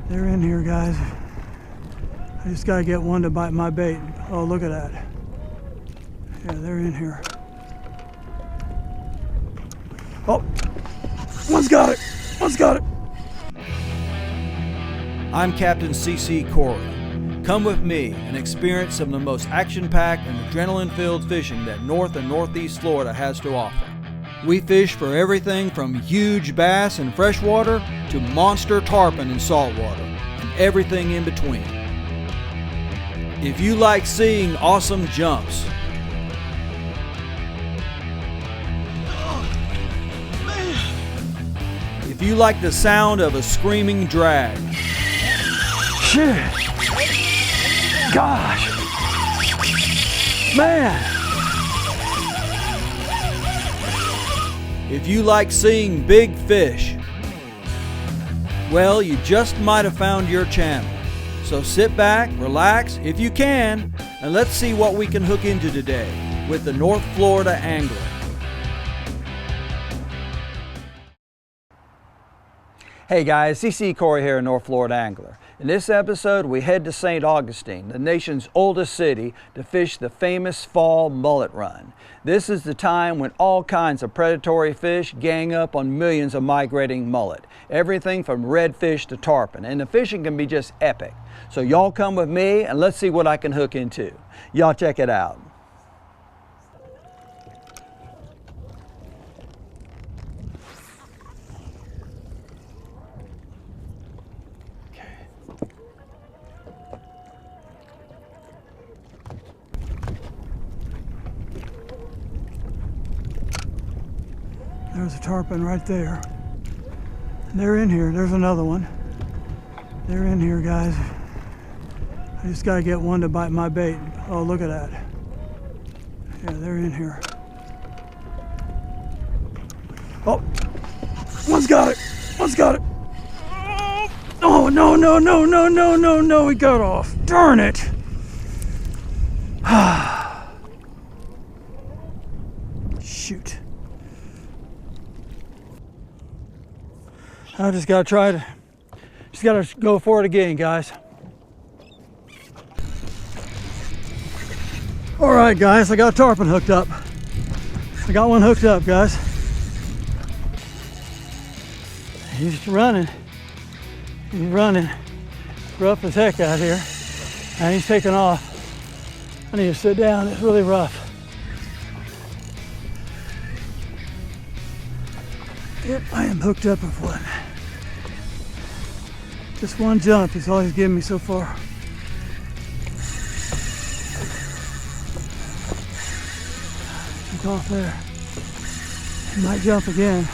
They're in here, guys. I just gotta get one to bite my bait. Oh, look at that. Yeah, they're in here. Oh, one's got it. One's got it. I'm Capt.C.C.Corey. Come with me and experience some of the most action-packed and adrenaline-filled fishing that North and Northeast Florida has to offer. We fish for everything from huge bass in freshwater to monster tarpon in saltwater, and everything in between. If you like seeing awesome jumps, if you like the sound of a screaming drag, Shit. Gosh. Man. if you like seeing big fish, well, you just might have found your channel. So sit back, relax if you can, and let's see what we can hook into today with the North Florida Angler. Hey guys, C.C.Corey here, North Florida Angler. In this episode, we head to St. Augustine, the nation's oldest city, to fish the famous fall mullet run. This is the time when all kinds of predatory fish gang up on millions of migrating mullet. Everything from redfish to tarpon, and the fishing can be just epic. So y'all come with me and let's see what I can hook into. Y'all check it out. There's a tarpon right there. They're in here. There's another one. They're in here, guys. I just gotta get one to bite my bait. Oh, look at that. Yeah, they're in here. Oh, one's got it. One's got it. Oh, no, no, no, no, no, no, no. He got off. Darn it. Shoot. I just gotta go for it again, guys. All right, guys, I got a tarpon hooked up. I got one hooked up, guys. He's running. He's running. It's rough as heck out here. And he's taking off. I need to sit down, it's really rough. Yep, I am hooked up with one. Just one jump is all he's given me so far. He's off there. He might jump again.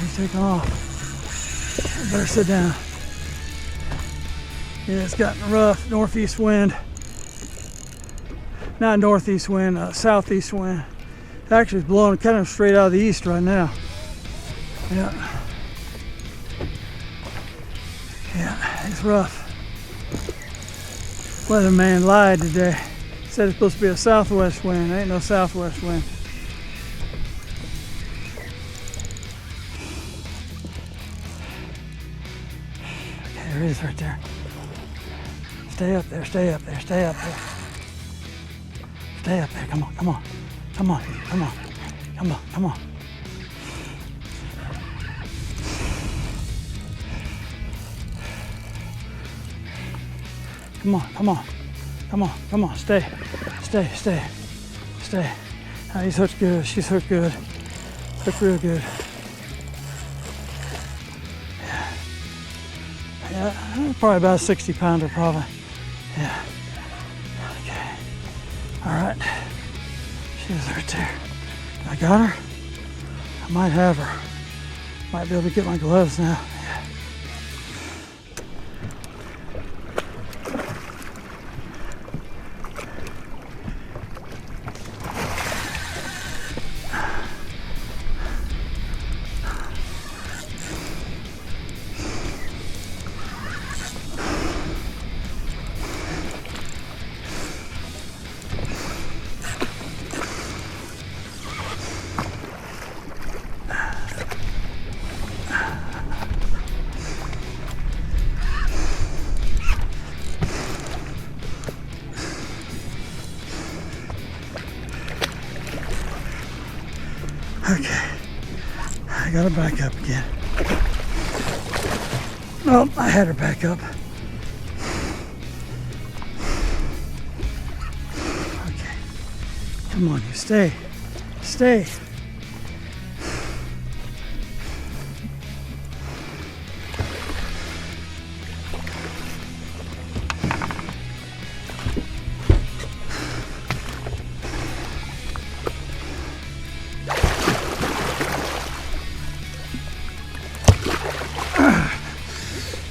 He's taking off. I better sit down. Yeah, it's gotten rough. Northeast wind. Not northeast wind, southeast wind. Actually, it's blowing kind of straight out of the east right now. Yeah. Yeah, it's rough. Weatherman lied today. Said it's supposed to be a southwest wind. There ain't no southwest wind. Okay, there it is right there. Stay up there, stay up there, stay up there. Stay up there, come on, come on. Come on, come on, come on, come on. Come on, come on, come on, come on, stay, stay, stay, stay. Oh, he's hooked good, she's hooked good, hooked real good. Yeah, probably about a 60 pounder probably. Yeah, okay, all right. She's right there. I got her. I might have her. Might be able to get my gloves now. Yeah. Okay, I got her back up again. Oh, I had her back up. Okay, come on, you stay. Stay.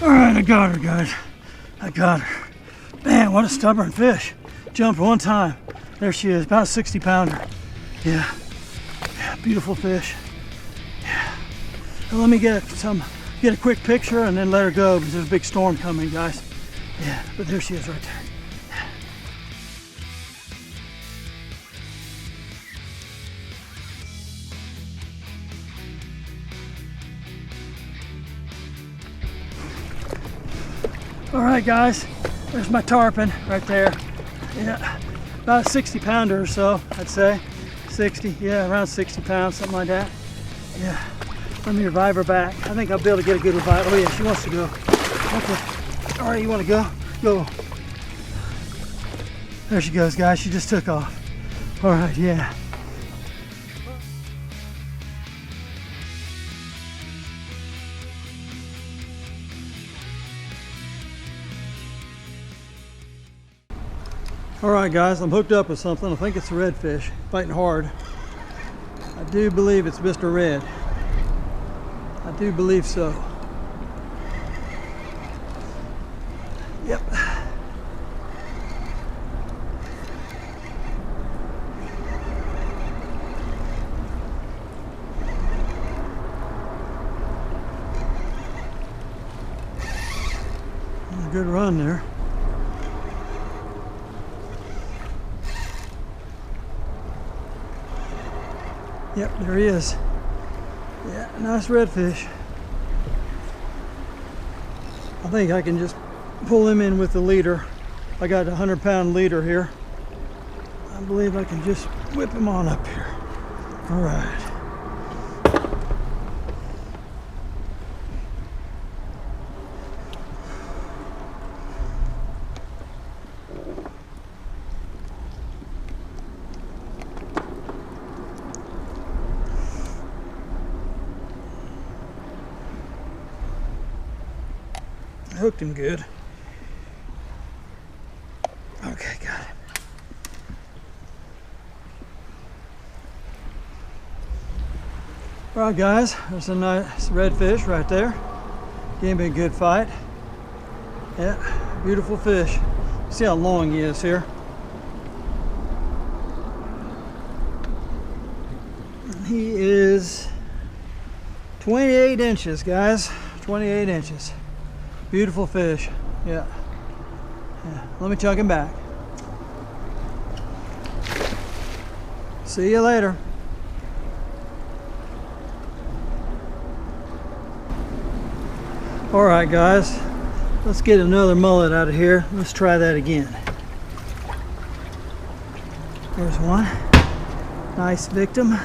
All right, I got her, guys. I got her. Man, what a stubborn fish. Jumped one time. There she is, about a 60 pounder. Yeah, beautiful fish. Yeah. Well, let me get a quick picture and then let her go because there's a big storm coming, guys. Yeah, but there she is right there. All right, guys, there's my tarpon right there. Yeah, about a 60 pounder or so, I'd say. 60, yeah, around 60 pounds, something like that. Yeah, let me revive her back. I think I'll be able to get a good revive. Oh yeah, she wants to go. Okay, all right, you want to go? Go. There she goes, guys, she just took off. All right, yeah. All right, guys, I'm hooked up with something. I think it's a redfish, fighting hard. I do believe it's Mr. Red. I do believe so. Yep. A good run there. Yep, there he is. Yeah, nice redfish. I think I can just pull him in with the leader. I got a 100-pound leader here. I believe I can just whip him on up here. All right. Hooked him good. Okay, got him. All right, guys, there's a nice redfish right there. Gave me a good fight. Yeah, beautiful fish. See how long he is here. He is 28 inches, guys. 28 inches. Beautiful fish. Yeah. Let me chuck him back. See you later. All right, guys. Let's get another mullet out of here. Let's try that again. There's one. Nice victim.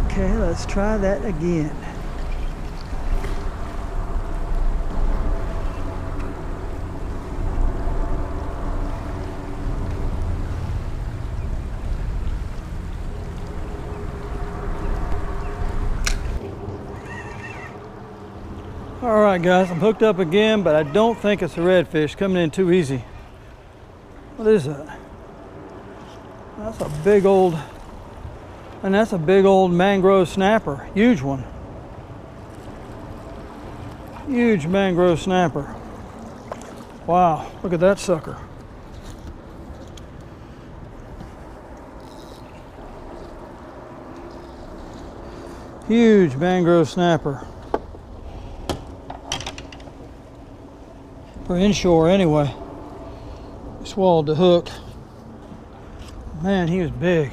Okay, let's try that again. All right, guys, I'm hooked up again, but I don't think it's a redfish coming in too easy. What is that? That's a big old, and that's a big old mangrove snapper. Huge one. Huge mangrove snapper. Wow, look at that sucker. Huge mangrove snapper. For inshore anyway. Swallowed the hook. Man, he was big.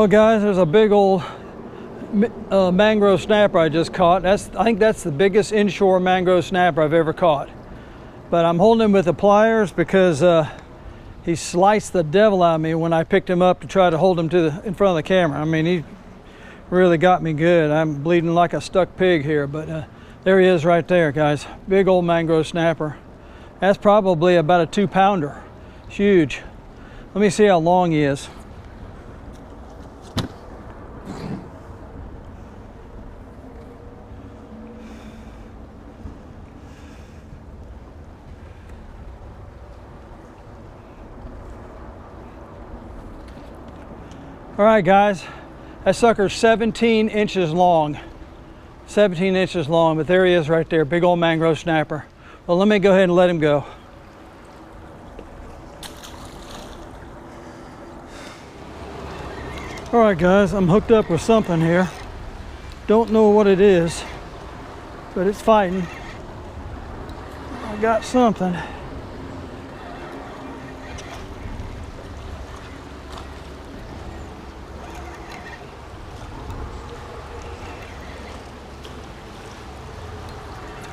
Well, guys, there's a big old mangrove snapper I just caught. I think that's the biggest inshore mangrove snapper I've ever caught. But I'm holding him with the pliers because he sliced the devil out of me when I picked him up to try to hold him in front of the camera. I mean, he really got me good. I'm bleeding like a stuck pig here, but there he is right there, guys. Big old mangrove snapper. That's probably about a 2-pounder. It's huge. Let me see how long he is. All right, guys, that sucker's 17 inches long. 17 inches long, but there he is right there, big old mangrove snapper. Well, let me go ahead and let him go. All right, guys, I'm hooked up with something here. Don't know what it is, but it's fighting. I got something.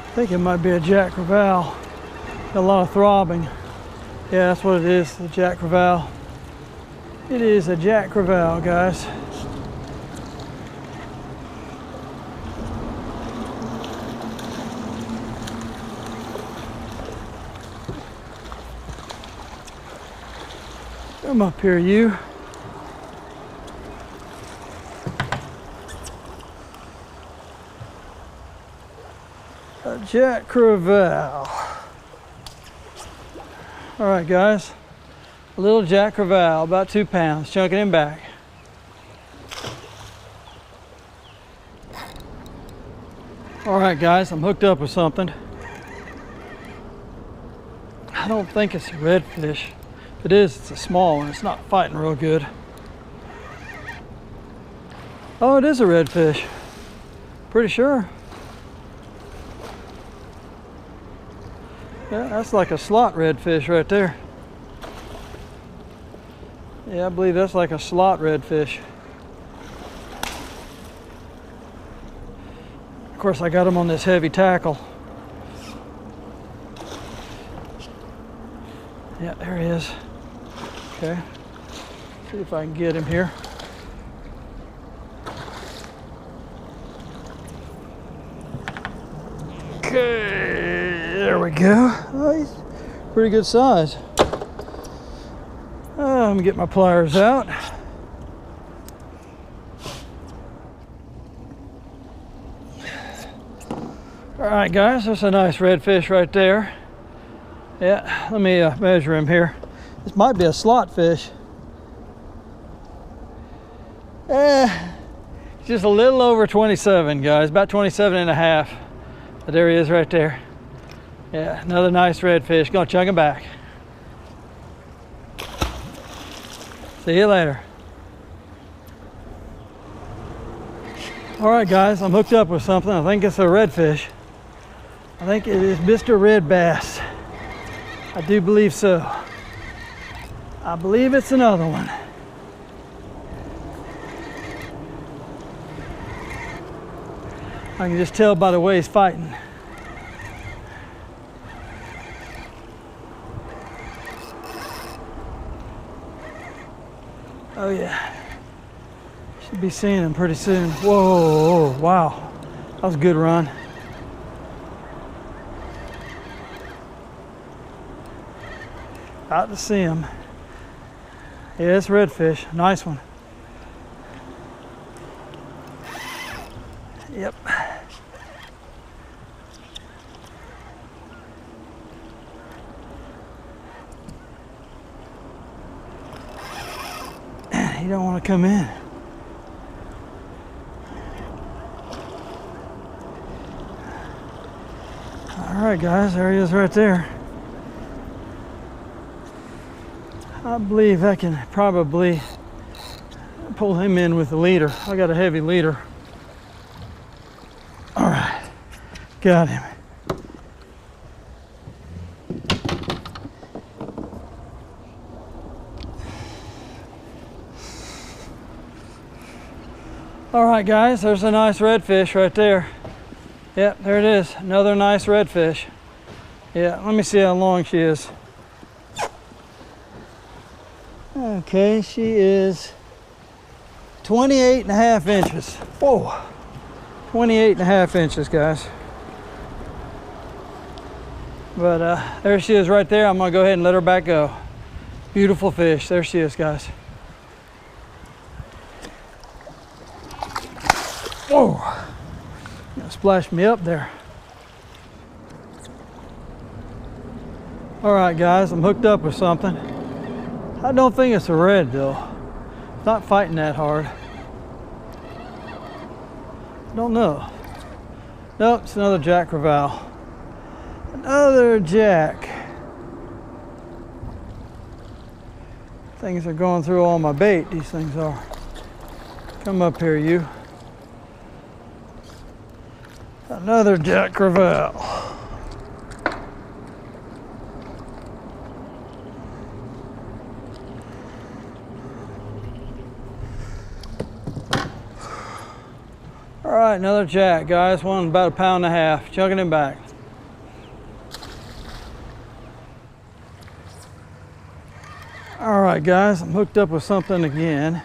I think it might be a Jack Crevalle. Got a lot of throbbing. Yeah, that's what it is, the Jack Crevalle. It is a Jack Crevalle, guys. Come up here, you. A Jack Crevalle. All right, guys. A little Jack Crevalle, about 2 pounds, chunking him back. All right, guys, I'm hooked up with something. I don't think it's a redfish. If it is, it's a small one. It's not fighting real good. Oh, it is a redfish. Pretty sure. Yeah, that's like a slot redfish right there. Yeah, I believe that's like a slot redfish. Of course, I got him on this heavy tackle. Yeah, there he is. Okay, see if I can get him here. Okay, there we go. Oh, he's pretty good size. Let me get my pliers out. All right, guys, that's a nice redfish right there. Yeah, let me measure him here. This might be a slot fish. Just a little over 27, guys, about 27 and a half. But there he is right there. Yeah, another nice redfish. Gonna chunk him back. See you later. All right, guys, I'm hooked up with something. I think it's a redfish. I think it is Mr. Red Bass. I do believe so. I believe it's another one. I can just tell by the way he's fighting. Oh yeah, should be seeing him pretty soon. Whoa, wow, that was a good run. About to see him. Yeah, it's redfish, nice one. Yep. You don't want to come in. All right, guys, there he is right there. I believe I can probably pull him in with the leader. I got a heavy leader. All right, got him. All right, guys, there's a nice redfish right there. Yep, there it is. Another nice redfish. Yeah, let me see how long she is. Okay, she is 28.5 inches. Whoa, 28.5 inches, guys. But there she is right there. I'm gonna go ahead and let her back go. Beautiful fish. There she is, guys. Whoa, that splashed me up there. All right, guys, I'm hooked up with something. I don't think it's a red though. It's not fighting that hard. Don't know. Nope, it's another jack crevalle. Another jack. Things are going through all my bait, these things are. Come up here, you. Another jack crevalle. All right, another jack, guys. One about 1.5 pounds. Chugging him back. All right, guys, I'm hooked up with something again,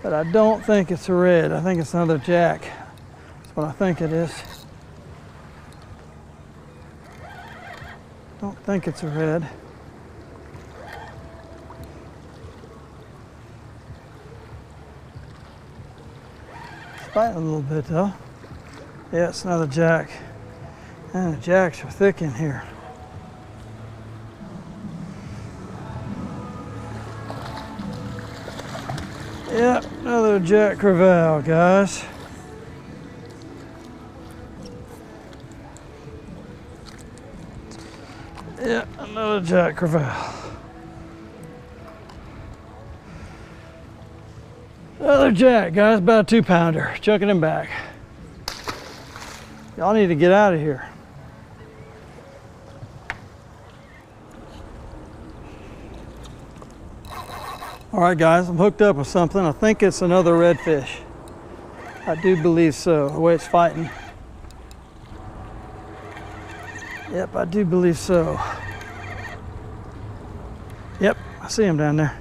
but I don't think it's a red. I think it's another jack. That's what I think it is. Don't think it's a red. It's fighting a little bit though. Yeah, it's another jack. And the jacks are thick in here. Yep, another jack crevalle, guys. Yep, another jack crevalle. Another jack, guys, about a 2 pounder. Chucking him back. Y'all need to get out of here. All right, guys, I'm hooked up with something. I think it's another redfish. I do believe so, the way it's fighting. Yep, I do believe so. Yep, I see him down there.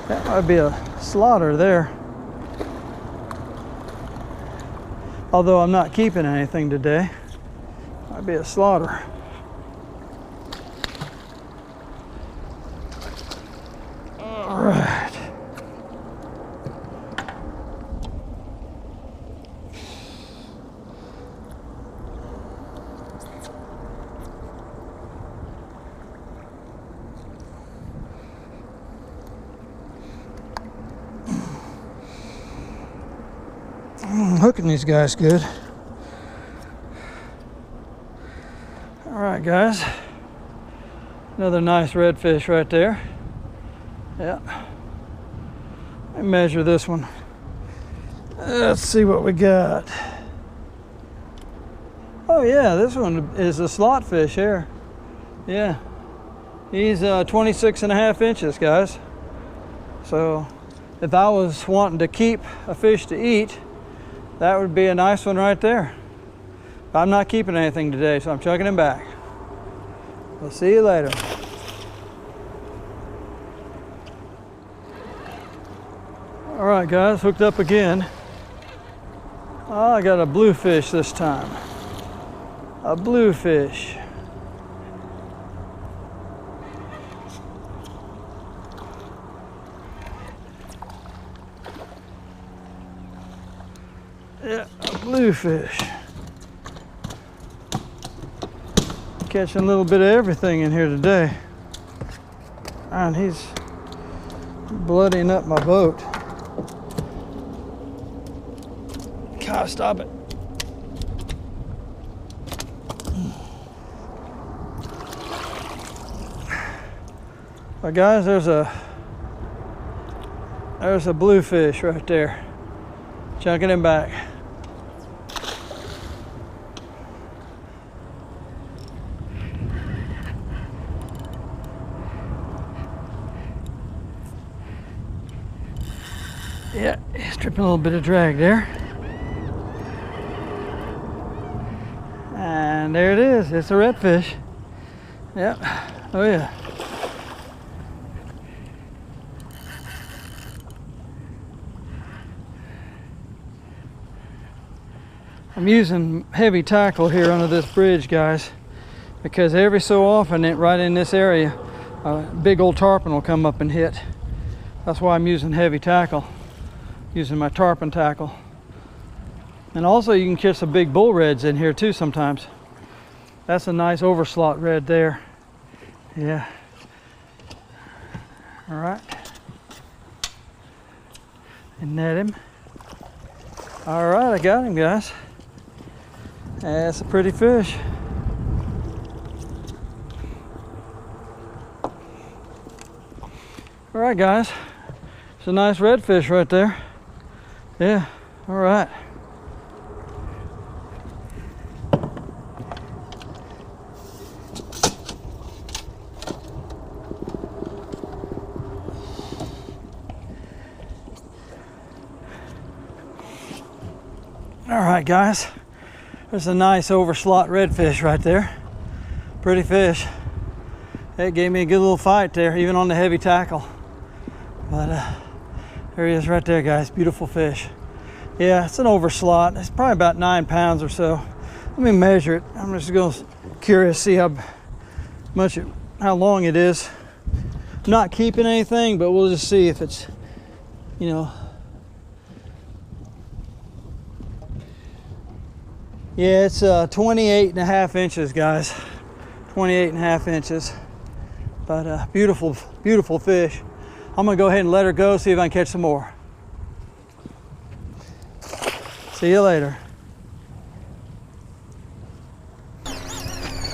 That might be a slaughter there. Although I'm not keeping anything today. Might be a slaughter. All right. I'm hooking these guys good. All right, guys. Another nice redfish right there. Yeah. Let me measure this one. Let's see what we got. Oh yeah, this one is a slot fish here. Yeah. He's 26.5 inches, guys. So if I was wanting to keep a fish to eat, that would be a nice one right there. But I'm not keeping anything today, so I'm chucking him back. We'll see you later. All right, guys, hooked up again. Oh, I got a bluefish this time. A bluefish. Yeah, a bluefish. Catching a little bit of everything in here today. And he's bloodying up my boat. God, stop it. Well, guys, there's a bluefish right there. Chucking him back. Yeah, he's tripping a little bit of drag there. And there it is. It's a redfish. Yep. Oh yeah. I'm using heavy tackle here under this bridge, guys, because every so often right in this area a big old tarpon will come up and hit. That's why I'm using heavy tackle, using my tarpon tackle. And also you can catch some big bull reds in here too sometimes. That's a nice overslot red there. Yeah. All right. And net him. All right, I got him, guys. That's a pretty fish. All right, guys. It's a nice redfish right there. Yeah, all right. All right, guys. There's a nice overslot redfish right there. Pretty fish. It gave me a good little fight there, even on the heavy tackle. But there he is right there, guys. Beautiful fish. Yeah, it's an overslot. It's probably about 9 pounds or so. Let me measure it. I'm just curious to see how long it is. I'm not keeping anything, but we'll just see if it's, you know. Yeah, it's 28.5 inches, guys. 28.5 inches. But beautiful, beautiful fish. I'm gonna go ahead and let her go, see if I can catch some more. See you later.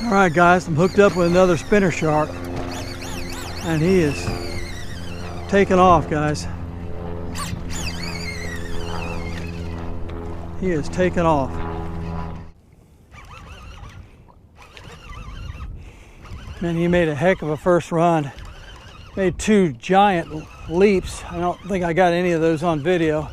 All right, guys, I'm hooked up with another spinner shark, and he is taking off, guys. He is taking off. Man, he made a heck of a first run. Made 2 giant leaps. I don't think I got any of those on video.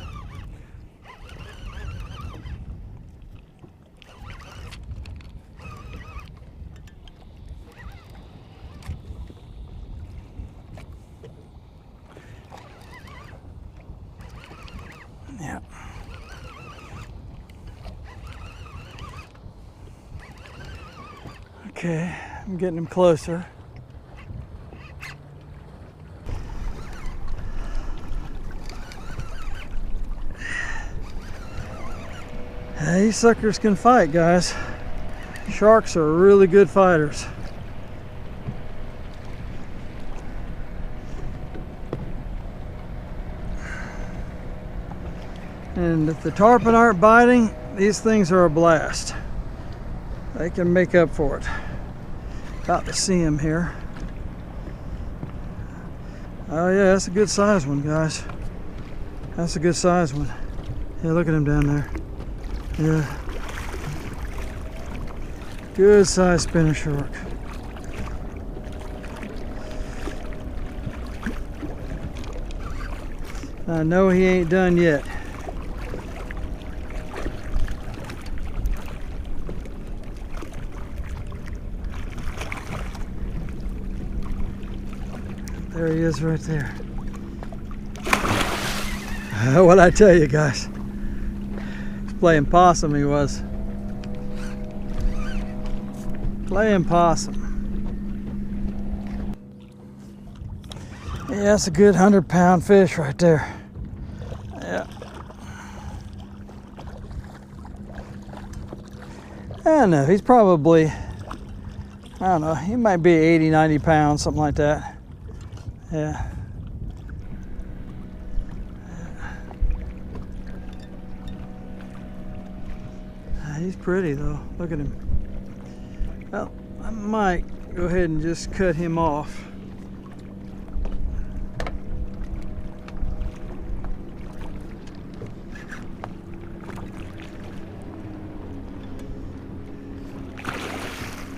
Yeah. Okay, I'm getting him closer. These suckers can fight, guys. Sharks are really good fighters. And if the tarpon aren't biting, these things are a blast. They can make up for it. About to see him here. Oh yeah, that's a good size one, guys. That's a good size one. Yeah, look at him down there. Yeah. Good size spinner shark. I know he ain't done yet. There he is right there. What'd I tell you, guys? He's playing possum, he was. Playing possum. Yeah, that's a good 100-pound fish right there. Yeah. I don't know, he's probably, I don't know, he might be 80, 90 pounds, something like that. Yeah. He's pretty though, look at him. Well, I might go ahead and just cut him off.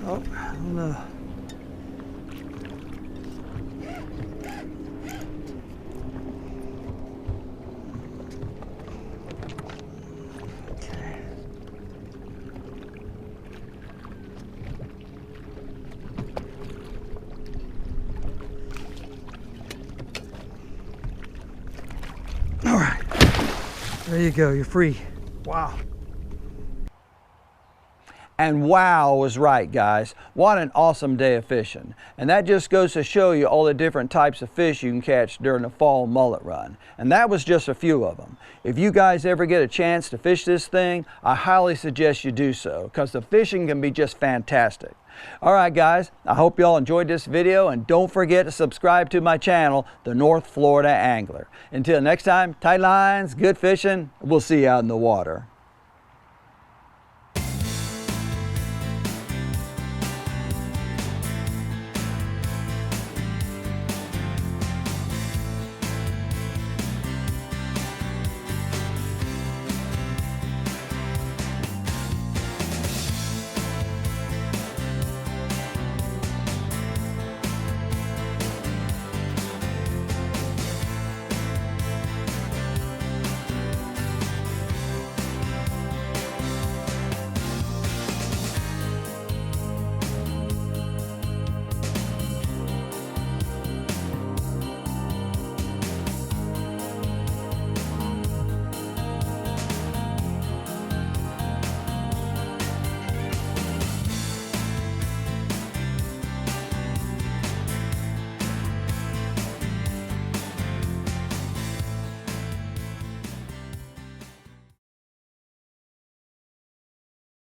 Oh, I don't know. There you go, you're free. Wow. And wow was right, guys. What an awesome day of fishing. And that just goes to show you all the different types of fish you can catch during the fall mullet run. And that was just a few of them. If you guys ever get a chance to fish this thing, I highly suggest you do so, because the fishing can be just fantastic. All right, guys, I hope y'all enjoyed this video, and don't forget to subscribe to my channel, The North Florida Angler. Until next time, tight lines, good fishing. We'll see you out in the water.